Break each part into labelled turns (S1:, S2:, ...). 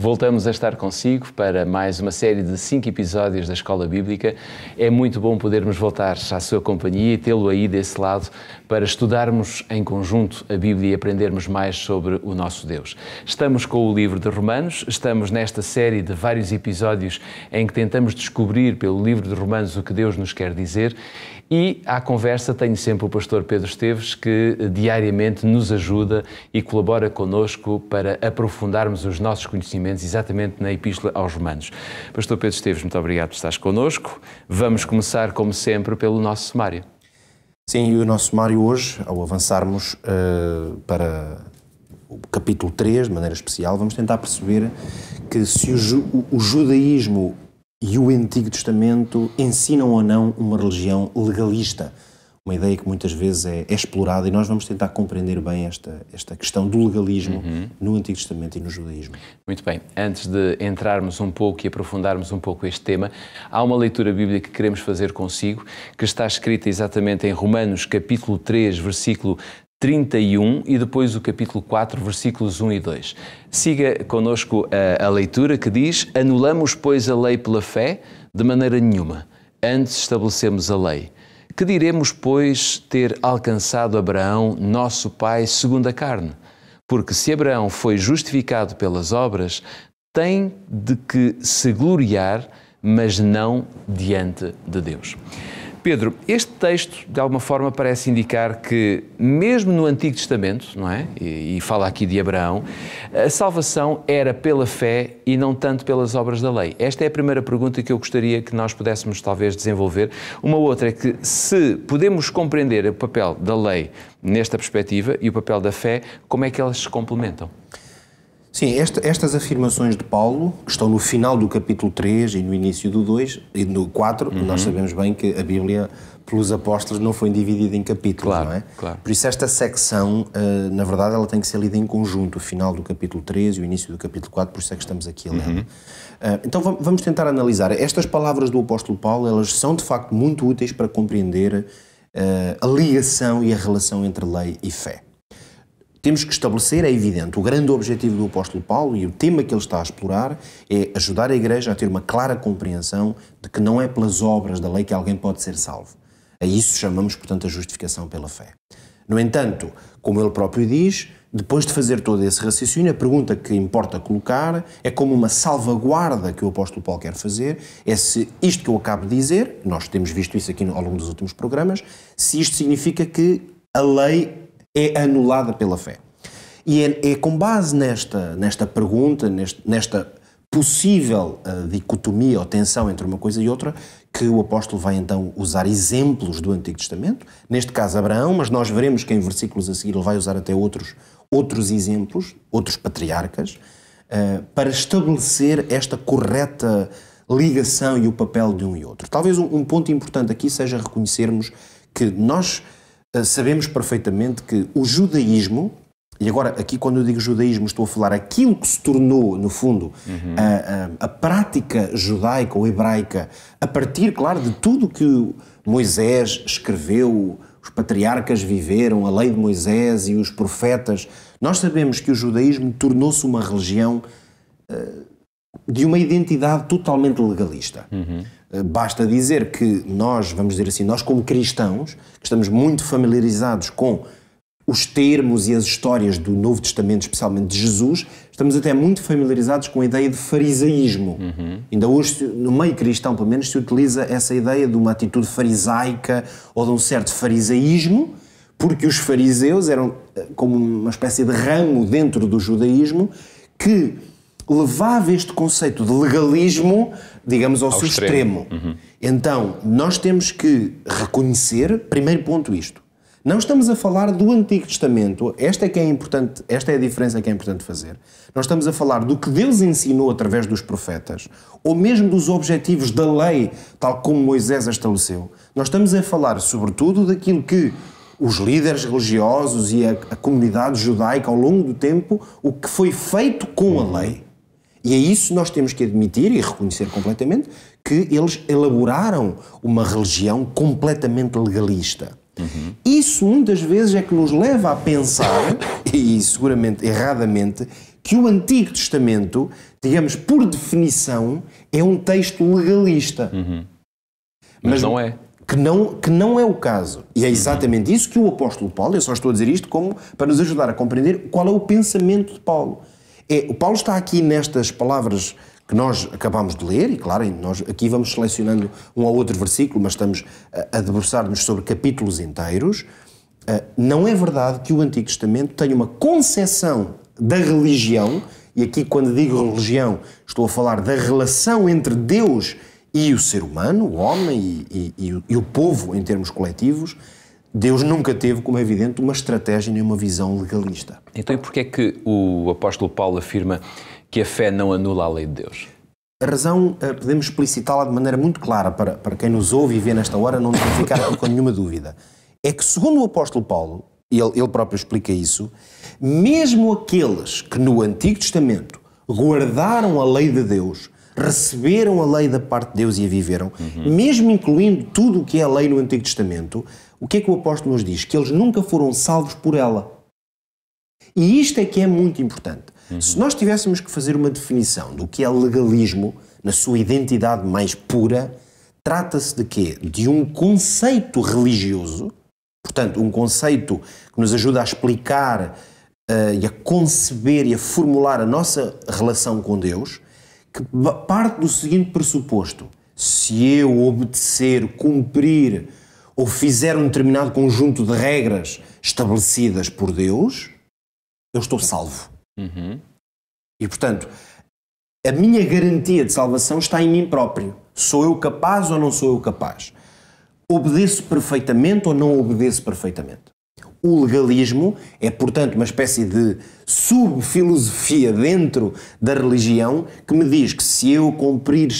S1: Voltamos a estar consigo para mais uma série de 5 episódios da Escola Bíblica. É muito bom podermos voltar à sua companhia e tê-lo aí desse lado para estudarmos em conjunto a Bíblia e aprendermos mais sobre o nosso Deus. Estamos com o livro de Romanos, estamos nesta série de vários episódios em que tentamos descobrir pelo livro de Romanos o que Deus nos quer dizer. E à conversa tenho sempre o pastor Pedro Esteves, que diariamente nos ajuda e colabora connosco para aprofundarmos os nossos conhecimentos exatamente na Epístola aos Romanos. Pastor Pedro Esteves, muito obrigado por estares connosco. Vamos começar, como sempre, pelo nosso sumário.
S2: Sim, e o nosso sumário hoje, ao avançarmos para o capítulo 3, de maneira especial, vamos tentar perceber que se o judaísmo e o Antigo Testamento ensinam ou não uma religião legalista, uma ideia que muitas vezes é explorada, e nós vamos tentar compreender bem esta questão do legalismo no Antigo Testamento e no judaísmo.
S1: Muito bem. Antes de entrarmos um pouco e aprofundarmos um pouco este tema, há uma leitura bíblica que queremos fazer consigo, que está escrita exatamente em Romanos capítulo 3, versículo 31 e depois o capítulo 4, versículos 1 e 2. Siga connosco a leitura que diz: anulamos, pois, a lei pela fé? De maneira nenhuma. Antes estabelecemos a lei. Que diremos, pois, ter alcançado Abraão, nosso pai, segundo a carne? Porque se Abraão foi justificado pelas obras, tem de que se gloriar, mas não diante de Deus. Pedro, este texto, de alguma forma, parece indicar que, mesmo no Antigo Testamento, não é? E fala aqui de Abraão, a salvação era pela fé e não tanto pelas obras da lei. Esta é a primeira pergunta que eu gostaria que nós pudéssemos, talvez, desenvolver. Uma outra é que, se podemos compreender o papel da lei nesta perspectiva e o papel da fé, como é que elas se complementam?
S2: Sim, estas afirmações de Paulo, que estão no final do capítulo 3 e no início do 2 e no 4, nós sabemos bem que a Bíblia, pelos apóstolos, não foi dividida em capítulos,
S1: claro,
S2: não é?
S1: Claro.
S2: Por isso esta secção, na verdade, ela tem que ser lida em conjunto, o final do capítulo 3 e o início do capítulo 4, por isso é que estamos aqui a ler. Então vamos tentar analisar. Estas palavras do apóstolo Paulo, elas são de facto muito úteis para compreender a ligação e a relação entre lei e fé. Temos que estabelecer, é evidente, o grande objetivo do apóstolo Paulo e o tema que ele está a explorar é ajudar a Igreja a ter uma clara compreensão de que não é pelas obras da lei que alguém pode ser salvo. A isso chamamos, portanto, a justificação pela fé. No entanto, como ele próprio diz, depois de fazer todo esse raciocínio, a pergunta que importa colocar é como uma salvaguarda que o apóstolo Paulo quer fazer, é se isto que eu acabo de dizer, nós temos visto isso aqui ao longo dos últimos programas, se isto significa que a lei é anulada pela fé. E é com base nesta pergunta, nesta possível dicotomia ou tensão entre uma coisa e outra, que o apóstolo vai então usar exemplos do Antigo Testamento, neste caso Abraão, mas nós veremos que em versículos a seguir ele vai usar até outros exemplos, outros patriarcas, para estabelecer esta correta ligação e o papel de um e outro. Talvez um ponto importante aqui seja reconhecermos que nós sabemos perfeitamente que o judaísmo, e agora aqui quando eu digo judaísmo estou a falar aquilo que se tornou, no fundo, a prática judaica ou hebraica, a partir, claro, de tudo que Moisés escreveu, os patriarcas viveram, a lei de Moisés e os profetas. Nós sabemos que o judaísmo tornou-se uma religião de uma identidade totalmente legalista. Basta dizer que nós, vamos dizer assim, nós como cristãos, que estamos muito familiarizados com os termos e as histórias do Novo Testamento, especialmente de Jesus, estamos até muito familiarizados com a ideia de farisaísmo. Ainda hoje, no meio cristão, pelo menos, se utiliza essa ideia de uma atitude farisaica ou de um certo farisaísmo, porque os fariseus eram como uma espécie de ramo dentro do judaísmo que levava este conceito de legalismo, digamos, ao seu extremo. Então, nós temos que reconhecer, primeiro ponto isto, não estamos a falar do Antigo Testamento, esta é a diferença que é importante fazer. Nós estamos a falar do que Deus ensinou através dos profetas, ou mesmo dos objetivos da lei, tal como Moisés a estabeleceu. Nós estamos a falar, sobretudo, daquilo que os líderes religiosos e a comunidade judaica, ao longo do tempo, o que foi feito com a lei. E é isso que nós temos que admitir e reconhecer completamente, que eles elaboraram uma religião completamente legalista. Isso muitas vezes é que nos leva a pensar, e seguramente erradamente, que o Antigo Testamento, digamos, por definição, é um texto legalista.
S1: Mas não é.
S2: Que não é o caso. E é exatamente isso que o apóstolo Paulo, eu só estou a dizer isto como para nos ajudar a compreender qual é o pensamento de Paulo. O Paulo está aqui nestas palavras que nós acabamos de ler, e claro, nós aqui vamos selecionando um ou outro versículo, mas estamos a debruçar-nos sobre capítulos inteiros. Não é verdade que o Antigo Testamento tenha uma concepção da religião, e aqui quando digo religião estou a falar da relação entre Deus e o ser humano, o homem e o povo em termos coletivos. Deus nunca teve, como é evidente, uma estratégia nem uma visão legalista.
S1: Então e porquê é que o apóstolo Paulo afirma que a fé não anula a lei de Deus?
S2: A razão podemos explicitá-la de maneira muito clara para quem nos ouve e vê nesta hora não ficar aqui com nenhuma dúvida. É que, segundo o apóstolo Paulo, ele próprio explica isso, mesmo aqueles que no Antigo Testamento guardaram a lei de Deus, receberam a lei da parte de Deus e a viveram, mesmo incluindo tudo o que é a lei no Antigo Testamento, o que é que o apóstolo nos diz? Que eles nunca foram salvos por ela. E isto é que é muito importante. Se nós tivéssemos que fazer uma definição do que é legalismo, na sua identidade mais pura, trata-se de quê? De um conceito religioso, portanto, um conceito que nos ajuda a explicar e a conceber e a formular a nossa relação com Deus, que parte do seguinte pressuposto: se eu obedecer, cumprir ou fizer um determinado conjunto de regras estabelecidas por Deus, eu estou salvo. E, portanto, a minha garantia de salvação está em mim próprio. Sou eu capaz ou não sou eu capaz? Obedeço perfeitamente ou não obedeço perfeitamente? O legalismo é, portanto, uma espécie de subfilosofia dentro da religião que me diz que se eu cumprir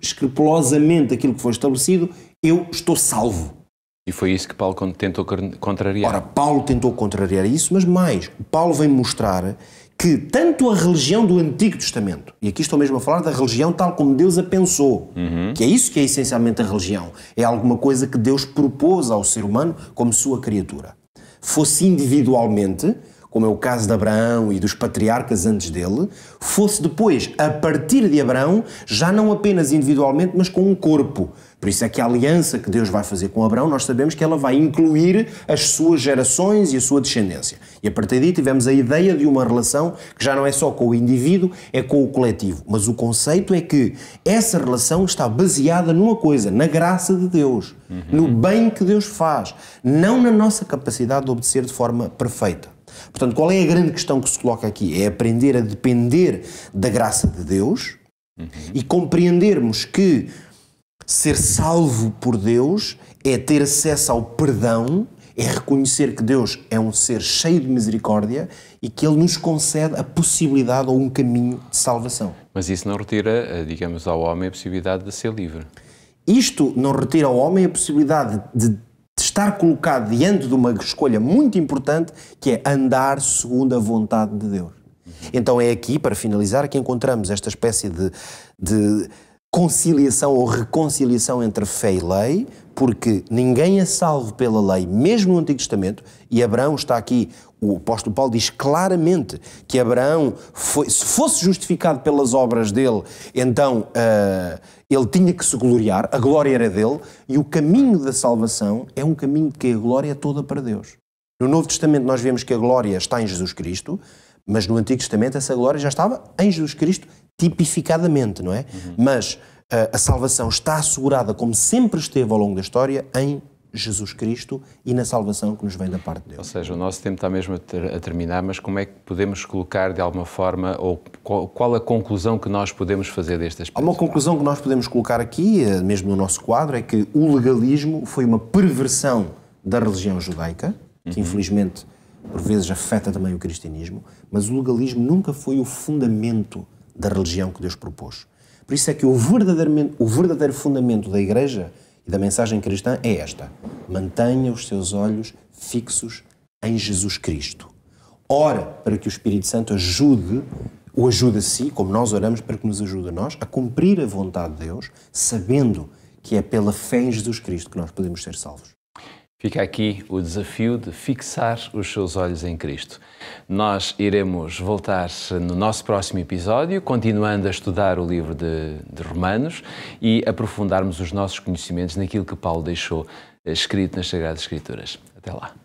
S2: escrupulosamente aquilo que foi estabelecido, eu estou salvo.
S1: E foi isso que Paulo tentou contrariar.
S2: Ora, Paulo tentou contrariar isso, mas mais, Paulo vem mostrar que tanto a religião do Antigo Testamento, e aqui estou mesmo a falar da religião tal como Deus a pensou, que é isso que é essencialmente a religião, é alguma coisa que Deus propôs ao ser humano como sua criatura. Fosse individualmente, como é o caso de Abraão e dos patriarcas antes dele, fosse depois, a partir de Abraão, já não apenas individualmente, mas com um corpo. Por isso é que a aliança que Deus vai fazer com Abraão, nós sabemos que ela vai incluir as suas gerações e a sua descendência. E a partir daí tivemos a ideia de uma relação que já não é só com o indivíduo, é com o coletivo. Mas o conceito é que essa relação está baseada numa coisa, na graça de Deus, no bem que Deus faz, não na nossa capacidade de obedecer de forma perfeita. Portanto, qual é a grande questão que se coloca aqui? É aprender a depender da graça de Deus e compreendermos que ser salvo por Deus é ter acesso ao perdão, é reconhecer que Deus é um ser cheio de misericórdia e que Ele nos concede a possibilidade ou um caminho de salvação.
S1: Mas isso não retira, digamos, ao homem a possibilidade de ser livre.
S2: Isto não retira ao homem a possibilidade de estar colocado diante de uma escolha muito importante, que é andar segundo a vontade de Deus. Então é aqui, para finalizar, que encontramos esta espécie de conciliação ou reconciliação entre fé e lei, porque ninguém é salvo pela lei, mesmo no Antigo Testamento, e Abraão está aqui, o apóstolo Paulo diz claramente que Abraão, se fosse justificado pelas obras dele, então ele tinha que se gloriar, a glória era dele, e o caminho da salvação é um caminho de que a glória é toda para Deus. No Novo Testamento nós vemos que a glória está em Jesus Cristo, mas no Antigo Testamento essa glória já estava em Jesus Cristo, tipificadamente, não é? Mas a salvação está assegurada, como sempre esteve ao longo da história, em Jesus Cristo e na salvação que nos vem da parte de Deus.
S1: Ou seja, o nosso tempo está mesmo a terminar, mas como é que podemos colocar de alguma forma, ou qual a conclusão que nós podemos fazer deste aspecto?
S2: Há uma conclusão que nós podemos colocar aqui, mesmo no nosso quadro, é que o legalismo foi uma perversão da religião judaica, que infelizmente por vezes afeta também o cristianismo, mas o legalismo nunca foi o fundamento da religião que Deus propôs. Por isso é que o verdadeiro fundamento da Igreja e da mensagem cristã é esta: mantenha os seus olhos fixos em Jesus Cristo. Ora para que o Espírito Santo o ajude a si, como nós oramos para que nos ajude a nós, a cumprir a vontade de Deus, sabendo que é pela fé em Jesus Cristo que nós podemos ser salvos.
S1: Fica aqui o desafio de fixar os seus olhos em Cristo. Nós iremos voltar no nosso próximo episódio, continuando a estudar o livro de Romanos e aprofundarmos os nossos conhecimentos naquilo que Paulo deixou escrito nas Sagradas Escrituras. Até lá.